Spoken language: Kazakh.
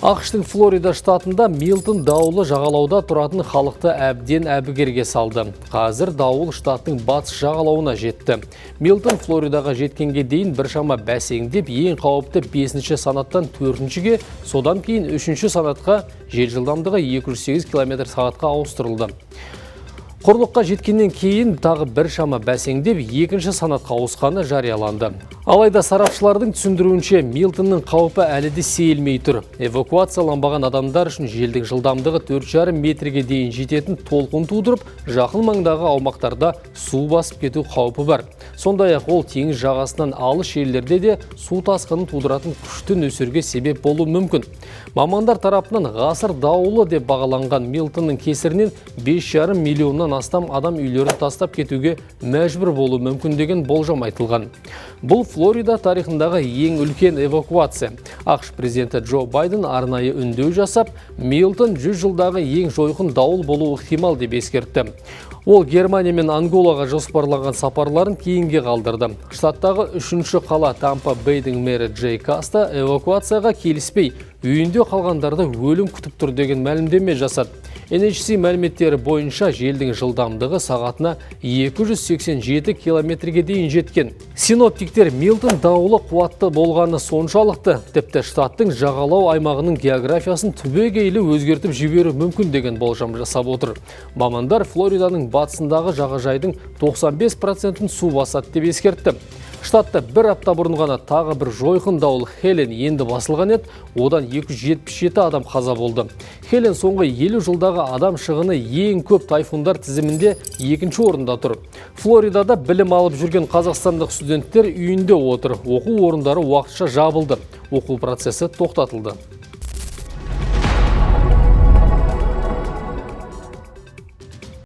ақш-тың Флорида штатында Милтон дауылы жағалауда тұратын халықты әбден әбігерге салды. Қазір дауыл штаттың батыс жағалауына жетті. Милтон Флоридаға жеткенге дейін біршама бәсеңдеп, ең қауіпті 5-ші санаттан 4-шіге, содан кейін 3-ші санатқа жел жылдамдығы 208 км/сағатқа ауыстырылды. Құрлыққа жеткеннен кейін тағы біршама бәсеңдеп, 2-ші санатқа ауысқаны жарияланды. Алайда сарапшылардың түсіндіруінше, Милтонның қаупі әлі де сейілмей тұр. Эвакуацияланбаған адамдар үшін желдің жылдамдығы 4,5 метрге дейін жететін толқын тудырып, жақын маңдағы аумақтарда су басып кету қаупі бар. Сондай-ақ ол теңіз жағасынан алыс жерлерде де су тасқынын тудыратын күшті нөсерге себеп болуы мүмкін. Мамандар тарапынан ғасыр дауылы деп бағаланған Милтонның кесірінен 5,5 миллионнан астам адам үйлерін тастап кетуге мәжбүр болуы мүмкін деген болжам айтылған. Бұл Флорида тарихындағы ең үлкен эвакуация. ақш президенті Джо Байден арнайы үндеу жасап, Милтон 100 жылдағы ең жойқын дауыл болуы ықтимал деп ескертті. Ол Германия мен Анголаға жоспарланған сапарларын кейінге қалдырды. Штаттағы 3-ші қала Тампа Бейдің мэрі Джей Каста эвакуацияға келіспей, үйінде қалғандарды өлім күтіп тұр деген мәлімдеме жасады. NHC мәліметтері бойынша желдің жылдамдығы сағатына 287 км-ге дейін жеткен. Синоптиктер Милтон дауылы қуатты болғаны соншалықты, тіпті штаттың жағалау аймағының географиясын түбегейлі өзгертіп жіберу мүмкін деген болжам жасап отыр. Мамандар Флориданың батысындағы жағажайдың 95%-ін су басады деп ескертті. Штатта бір апта бұрын ғана тағы бір жойқын дауыл Хелен енді басылған еді, одан 277 адам қаза болды. Хелен соңғы 50 жылдағы адам шығыны ең көп тайфундар тізімінде 2-ші орында тұр. Флоридада білім алып жүрген қазақстандық студенттер үйінде отыр. Оқу орындары уақытша жабылды. Оқу процесі тоқтатылды.